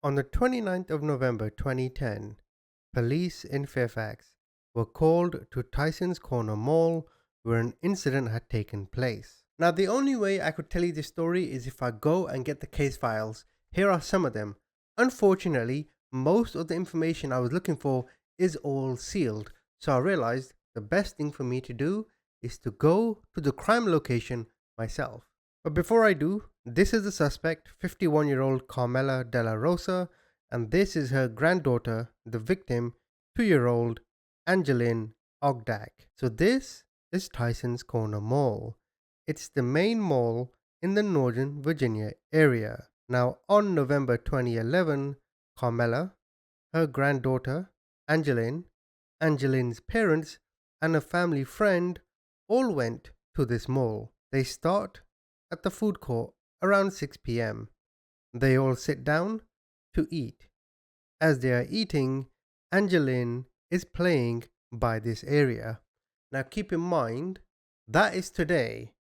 On the 29th of November 2010, police in Fairfax were called to Tyson's Corner Mall where an incident had taken place. Now, the only way I could tell you this story is if I go and get the case files. Here are some of them. Unfortunately, most of the information I was looking for is all sealed, so I realized the best thing for me to do is to go to the crime location myself. But before I do, this is the suspect, 51-year-old Carmela Delarosa, and this is her granddaughter, the victim, 2-year-old Angeline Ogdak. So this is Tyson's Corner Mall. It's the main mall in the Northern Virginia area. Now, on November 2011, Carmela, her granddaughter, Angeline's parents, and a family friend all went to this mall. They start at the food court around 6 p.m. They all sit down to eat. As they are eating, Angeline is playing by this area. Now keep in mind, that is today.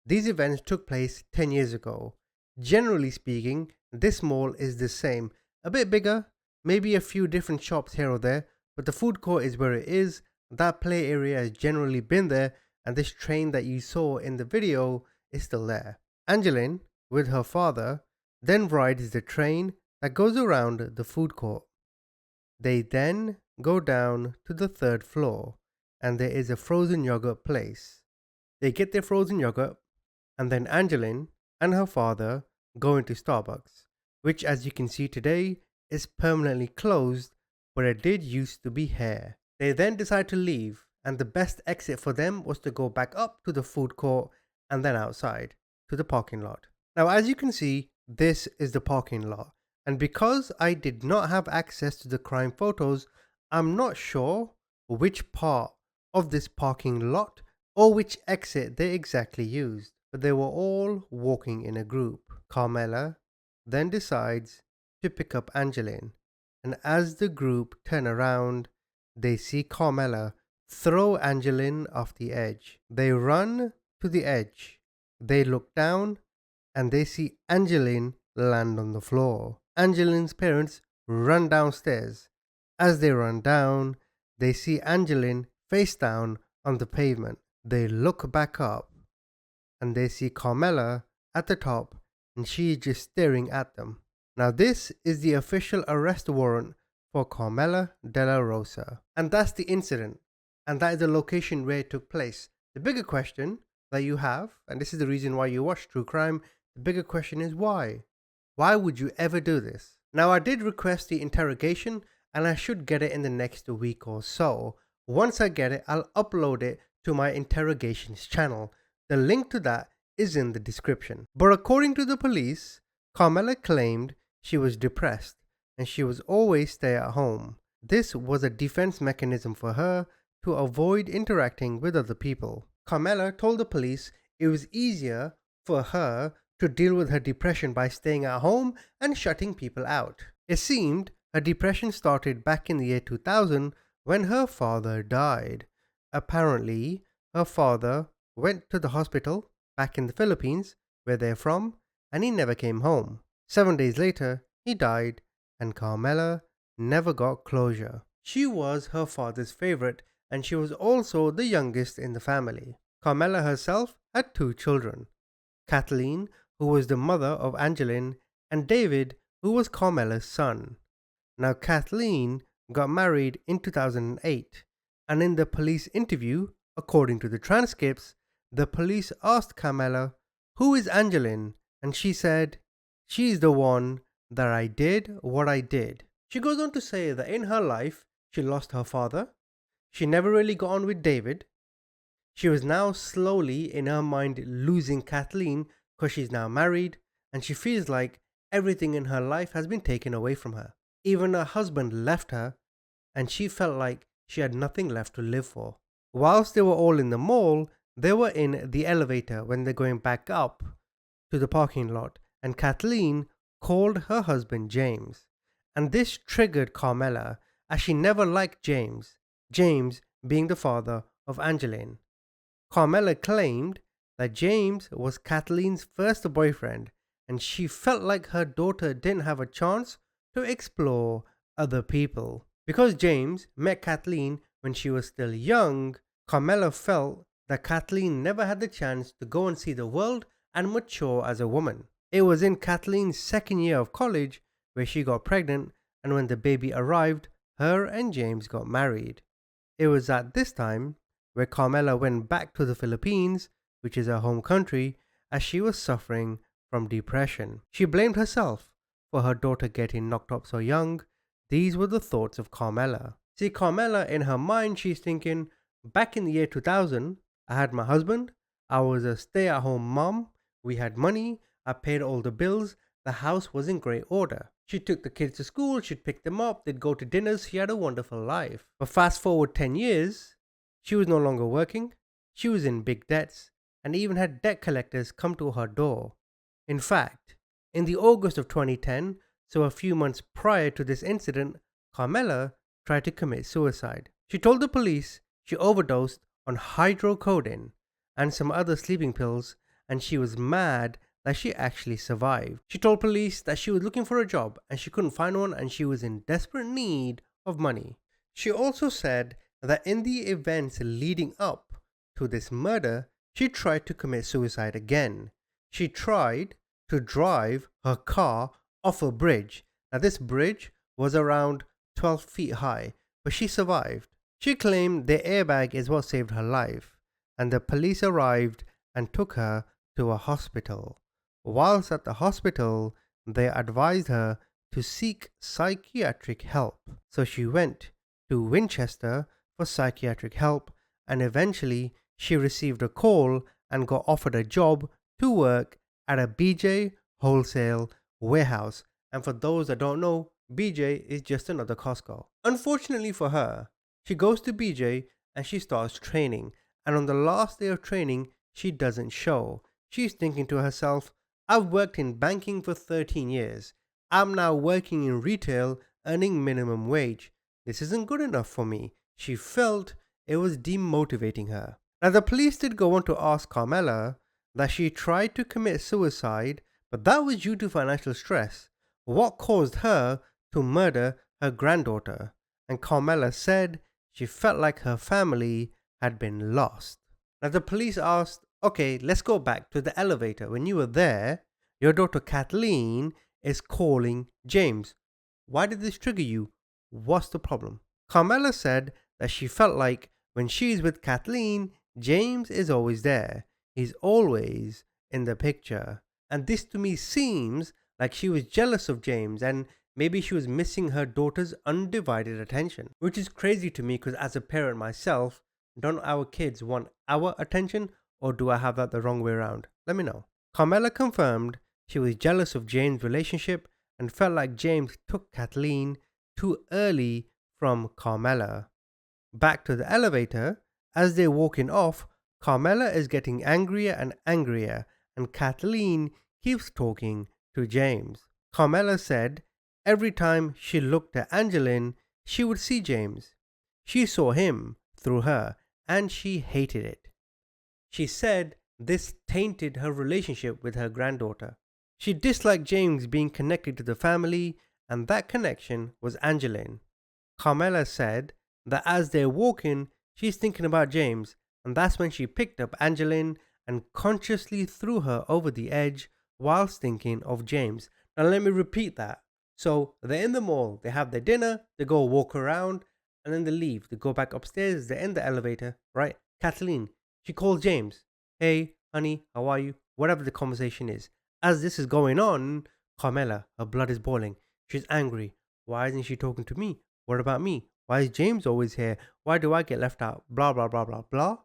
These events took place 10 years ago. Generally speaking, this mall is the same. A bit bigger, maybe a few different shops here or there, but the food court is where it is. That play area has generally been there, and this train that you saw in the video is still there. Angeline, with her father, then rides the train that goes around the food court. They then go down to the third floor, and there is a frozen yogurt place. They get their frozen yogurt, and then Angeline and her father go into Starbucks, which, as you can see today, is permanently closed, but it did used to be here. They then decide to leave, and the best exit for them was to go back up to the food court and then outside to the parking lot. Now, as you can see, this is the parking lot, and because I did not have access to the crime photos, I'm not sure which part of this parking lot or which exit they exactly used, but they were all walking in a group. Carmela then decides to pick up Angeline, and as the group turn around, they see Carmela throw Angeline off the edge. They run to the edge. They look down and they see Angeline land on the floor. Angeline's parents run downstairs. As they run down, they see Angeline face down on the pavement. They look back up and they see Carmela at the top, and she is just staring at them. Now this is the official arrest warrant for Carmela Delarosa. And that's the incident. And that is the location where it took place. The bigger question that you have, and this is the reason why you watch true crime, the bigger question is why? Why would you ever do this? Now I did request the interrogation, and I should get it in the next week or so. Once I get it, I'll upload it to my interrogations channel. The link to that is in the description. But according to the police, Carmela claimed she was depressed and she was always stay at home. This was a defense mechanism for her to avoid interacting with other people. Carmela told the police it was easier for her to deal with her depression by staying at home and shutting people out. It seemed her depression started back in the year 2000 when her father died. Apparently, her father went to the hospital back in the Philippines, where they're from, and he never came home. 7 days later, he died, and Carmela never got closure. She was her father's favorite, and she was also the youngest in the family. Carmela herself had 2 children, Kathleen, who was the mother of Angeline, and David, who was Carmela's son. Now Kathleen got married in 2008, and in the police interview, according to the transcripts, the police asked Carmela, "Who is Angeline?" And she said, "She's the one that I did what I did." She goes on to say that in her life, she lost her father. She never really got on with David. She was now slowly in her mind losing Kathleen because she's now married, and she feels like everything in her life has been taken away from her. Even her husband left her, and she felt like she had nothing left to live for. Whilst they were all in the mall, they were in the elevator when they're going back up to the parking lot, and Kathleen called her husband James. And this triggered Carmela, as she never liked James being the father of Angeline. Carmela claimed that James was Kathleen's first boyfriend, and she felt like her daughter didn't have a chance to explore other people. Because James met Kathleen when she was still young, Carmela felt that Kathleen never had the chance to go and see the world and mature as a woman. It was in Kathleen's second year of college where she got pregnant, and when the baby arrived, her and James got married. It was at this time where Carmela went back to the Philippines, which is her home country, as she was suffering from depression. She blamed herself for her daughter getting knocked up so young. These were the thoughts of Carmela. See, Carmela, in her mind, she's thinking, back in the year 2000, I had my husband, I was a stay-at-home mom, we had money, I paid all the bills, the house was in great order. She took the kids to school, she'd pick them up, they'd go to dinners, she had a wonderful life. But fast forward 10 years, she was no longer working, she was in big debts, and even had debt collectors come to her door. In fact, in the August of 2010, so a few months prior to this incident, Carmela tried to commit suicide. She told the police she overdosed on hydrocodone and some other sleeping pills, and she was mad that she actually survived. She told police that she was looking for a job and she couldn't find one and she was in desperate need of money. She also said that in the events leading up to this murder, she tried to commit suicide again. She tried to drive her car off a bridge. Now this bridge was around 12 feet high, but she survived. She claimed the airbag is what saved her life, and the police arrived and took her to a hospital. Whilst at the hospital, they advised her to seek psychiatric help. So she went to Winchester for psychiatric help, and eventually she received a call and got offered a job to work at a BJ wholesale warehouse. And for those that don't know, BJ is just another Costco. Unfortunately for her, she goes to BJ and she starts training, and on the last day of training, she doesn't show. She's thinking to herself, I've worked in banking for 13 years. I'm now working in retail, earning minimum wage. This isn't good enough for me. She felt it was demotivating her. Now the police did go on to ask Carmela that she tried to commit suicide, but that was due to financial stress. What caused her to murder her granddaughter? And Carmela said she felt like her family had been lost. Now the police asked, okay, let's go back to the elevator. When you were there, your daughter Kathleen is calling James. Why did this trigger you? What's the problem? Carmela said that she felt like when she's with Kathleen, James is always there. He's always in the picture. And this to me seems like she was jealous of James, and maybe she was missing her daughter's undivided attention. Which is crazy to me because as a parent myself, don't our kids want our attention, or do I have that the wrong way around? Let me know. Carmela confirmed she was jealous of James' relationship and felt like James took Kathleen too early from Carmela. Back to the elevator, as they're walking off, Carmela is getting angrier and angrier, and Kathleen keeps talking to James. Carmela said every time she looked at Angeline, she would see James. She saw him through her, and she hated it. She said this tainted her relationship with her granddaughter. She disliked James being connected to the family, and that connection was Angeline. Carmela said that as they're walking, she's thinking about James, and that's when she picked up Angeline and consciously threw her over the edge whilst thinking of James. Now let me repeat that. So they're in the mall, they have their dinner, they go walk around, and then they leave. They go back upstairs, they're in the elevator, right? Kathleen, she calls James. Hey, honey, how are you? Whatever the conversation is. As this is going on, Carmela, her blood is boiling. She's angry. Why isn't she talking to me? What about me? Why is James always here? Why do I get left out? Blah, blah, blah, blah, blah.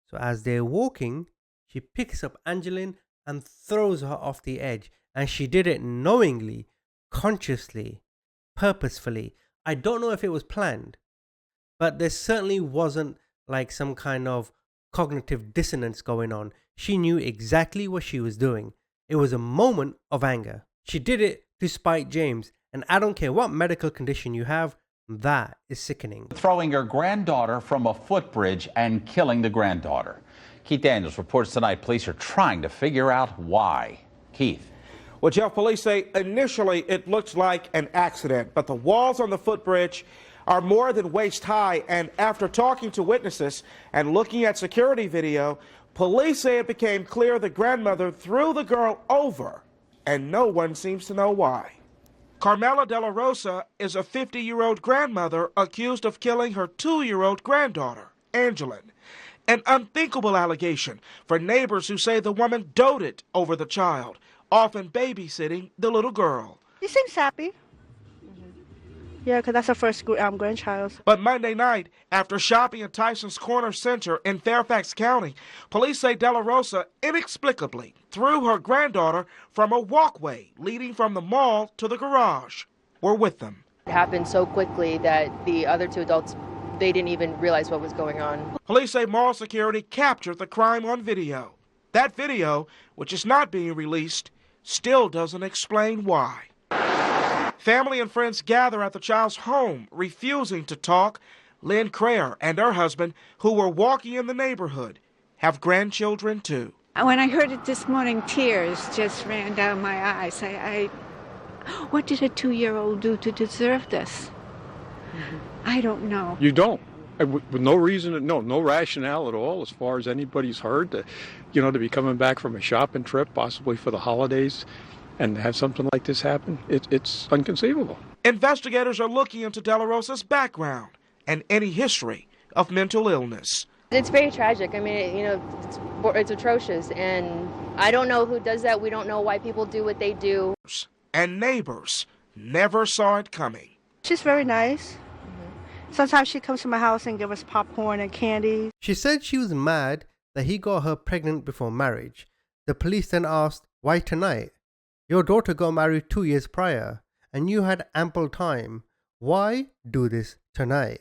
So as they're walking, she picks up Angeline and throws her off the edge. And she did it knowingly, consciously, purposefully. I don't know if it was planned, but there certainly wasn't like some kind of cognitive dissonance going on. She knew exactly what she was doing. It was a moment of anger. She did it to spite James. And I don't care what medical condition you have, that is sickening. Throwing your granddaughter from a footbridge and killing the granddaughter. Keith Daniels reports tonight police are trying to figure out why. Keith. Well, Jeff, police say initially it looked like an accident, but the walls on the footbridge are more than waist high. And after talking to witnesses and looking at security video, police say it became clear the grandmother threw the girl over, and no one seems to know why. Carmela Delarosa is a 50-year-old grandmother accused of killing her 2-year-old granddaughter, Angeline. An unthinkable allegation for neighbors who say the woman doted over the child, often babysitting the little girl. She seems happy. Yeah, because that's her first grandchild. But Monday night, after shopping at Tyson's Corner Center in Fairfax County, police say Delarosa inexplicably threw her granddaughter from a walkway leading from the mall to the garage. We're with them. It happened so quickly that the other two adults, they didn't even realize what was going on. Police say mall security captured the crime on video. That video, which is not being released, still doesn't explain why. Family and friends gather at the child's home, refusing to talk. Lynn Crayer and her husband, who were walking in the neighborhood, have grandchildren too. When I heard it this morning, tears just ran down my eyes. What did a 2-year-old do to deserve this? I don't know. You don't. With no reason, no rationale at all as far as anybody's heard. To be coming back from a shopping trip, possibly for the holidays, and have something like this happen, it's inconceivable. Investigators are looking into Delarosa's background and any history of mental illness. It's very tragic. I mean, it's atrocious, and I don't know who does that. We don't know why people do what they do. And neighbors never saw it coming. She's very nice. Sometimes she comes to my house and gives us popcorn and candy. She said she was mad that he got her pregnant before marriage. The police then asked, "Why tonight? Your daughter got married 2 years prior, and you had ample time. Why do this tonight?"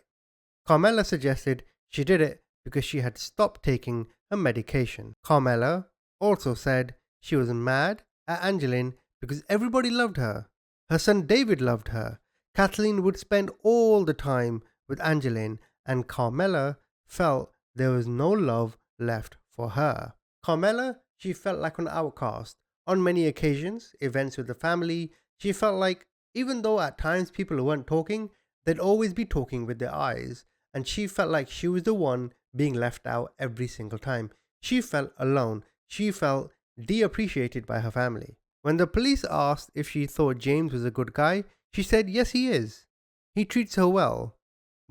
Carmela suggested she did it because she had stopped taking her medication. Carmela also said she was mad at Angeline because everybody loved her. Her son David loved her. Kathleen would spend all the time with Angeline, and Carmela felt there was no love left for her. Carmela, she felt like an outcast. On many occasions, events with the family, she felt like even though at times people weren't talking, they'd always be talking with their eyes, and she felt like she was the one being left out every single time. She felt alone. She felt de-appreciated by her family. When the police asked if she thought James was a good guy, she said yes, he is. He treats her well.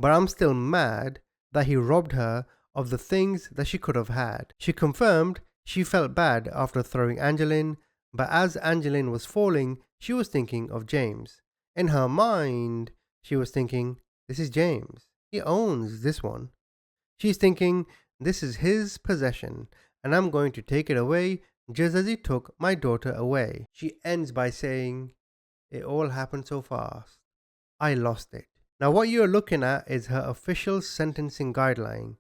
But I'm still mad that he robbed her of the things that she could have had. She confirmed she felt bad after throwing Angeline, but as Angeline was falling, she was thinking of James. In her mind, she was thinking, this is James. He owns this one. She's thinking, this is his possession, and I'm going to take it away just as he took my daughter away. She ends by saying, it all happened so fast. I lost it. Now what you're looking at is her official sentencing guideline,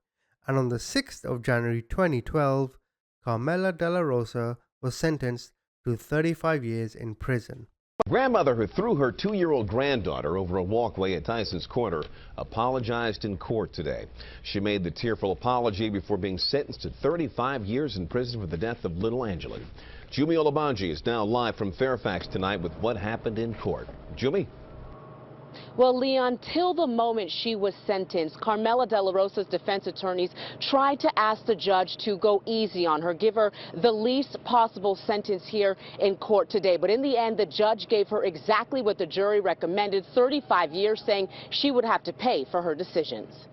and on the 6th of January 2012, Carmela Delarosa was sentenced to 35 years in prison. A grandmother who threw her 2-year-old granddaughter over a walkway at Tyson's Corner apologized in court today. She made the tearful apology before being sentenced to 35 years in prison for the death of little Angeline. Jumi Olabanji is now live from Fairfax tonight with what happened in court. Jumi? Well, Leon, till the moment she was sentenced, Carmela Delarosa's defense attorneys tried to ask the judge to go easy on her, give her the least possible sentence here in court today. But in the end, the judge gave her exactly what the jury recommended, 35 years, saying she would have to pay for her decisions.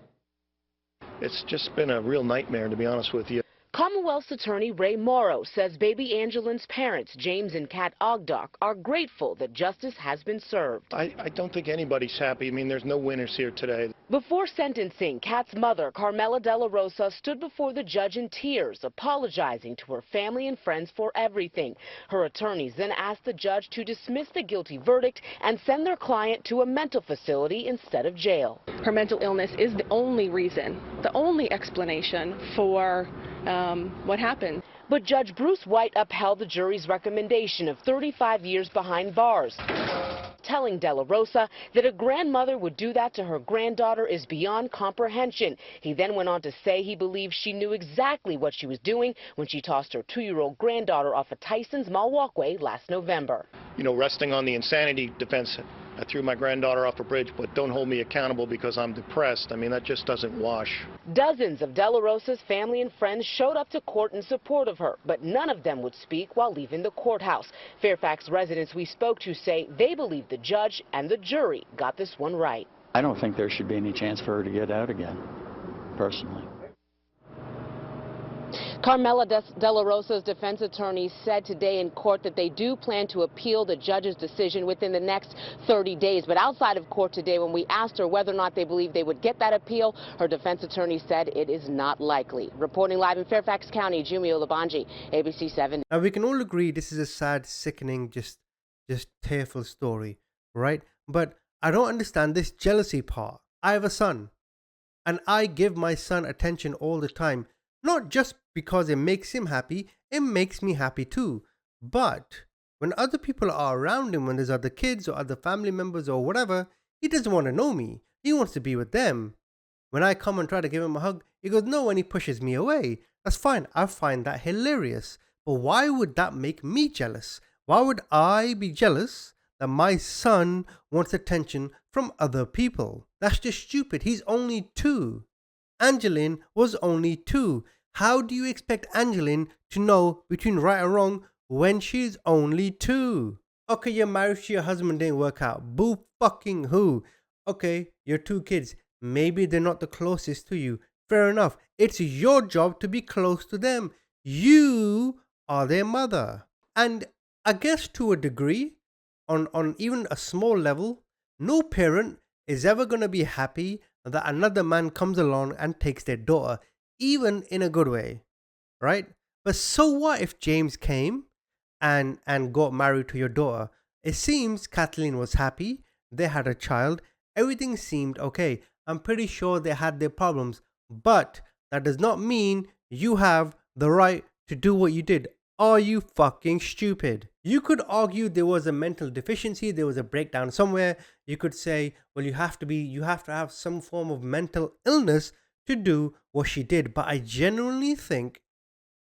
It's just been a real nightmare, to be honest with you. Commonwealth's attorney Ray Morrow says baby Angeline's parents, James and Kat Ogdock, are grateful that justice has been served. I don't think anybody's happy. I mean, there's no winners here today. Before sentencing, Kat's mother, Carmela Delarosa, stood before the judge in tears, apologizing to her family and friends for everything. Her attorneys then asked the judge to dismiss the guilty verdict and send their client to a mental facility instead of jail. Her mental illness is the only reason, the only explanation for what happened. But Judge Bruce White upheld the jury's recommendation of 35 years behind bars. telling Delarosa that a grandmother would do that to her granddaughter is beyond comprehension. He then went on to say he believes she knew exactly what she was doing when she tossed her 2-year-old granddaughter off of Tyson's Mall walkway last November. You know, resting on the insanity defense, I threw my granddaughter off a bridge, but don't hold me accountable because I'm depressed. I mean, that just doesn't wash. Dozens of Delarosa's family and friends showed up to court in support of her, but none of them would speak while leaving the courthouse. Fairfax residents we spoke to say they believe the judge and the jury got this one right. I don't think there should be any chance for her to get out again, personally. Carmela Delarosa's defense attorney said today in court that they do plan to appeal the judge's decision within the next 30 days. But outside of court today, when we asked her whether or not they believe they would get that appeal, her defense attorney said it is not likely. Reporting live in Fairfax County, Jumio Labanji, ABC 7. Now, we can all agree this is a sad, sickening, just tearful story, right? But I don't understand this jealousy part. I have a son, and I give my son attention all the time. Not just because it makes him happy, it makes me happy too. But when other people are around him, when there's other kids or other family members or whatever, he doesn't want to know me. He wants to be with them. When I come and try to give him a hug, he goes no and he pushes me away. That's fine. I find that hilarious. But why would that make me jealous? Why would I be jealous that my son wants attention from other people? That's just stupid. He's only 2. Angeline was only 2. How do you expect Angeline to know between right and wrong when she's only 2? Okay, you're married to your husband, didn't work out. Boo fucking who? Okay, your 2 kids. Maybe they're not the closest to you. Fair enough. It's your job to be close to them. You are their mother. And I guess to a degree, on even a small level, no parent is ever going to be happy that another man comes along and takes their daughter, even in a good way, right? But so what if James came and got married to your daughter? It seems Kathleen was happy, they had a child, everything seemed okay. I'm pretty sure they had their problems, but that does not mean you have the right to do what you did. Are you fucking stupid? You could argue there was a mental deficiency, there was a breakdown somewhere. You could say, well, you have to have some form of mental illness to do what she did. But I genuinely think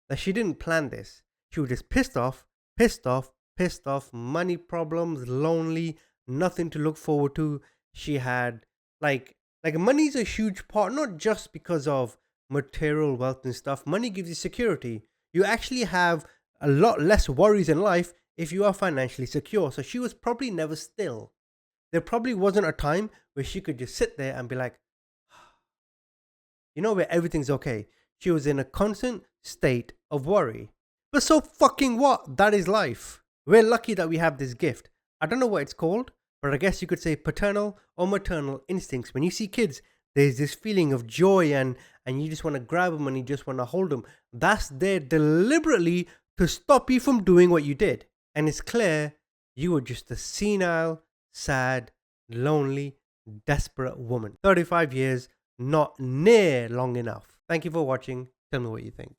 that she didn't plan this. She was just pissed off, money problems, lonely, nothing to look forward to. She had like money's a huge part, not just because of material wealth and stuff. Money gives you security. You actually have a lot less worries in life if you are financially secure. So she was probably never still. There probably wasn't a time where she could just sit there and be like, you know, where everything's okay. She was in a constant state of worry. But so fucking what? That is life. We're lucky that we have this gift. I don't know what it's called, but I guess you could say paternal or maternal instincts. When you see kids, there's this feeling of joy and you just want to grab them and you just want to hold them. That's there deliberately to stop you from doing what you did. And it's clear you were just a senile, sad, lonely, desperate woman. 35 years, not near long enough. Thank you for watching. Tell me what you think.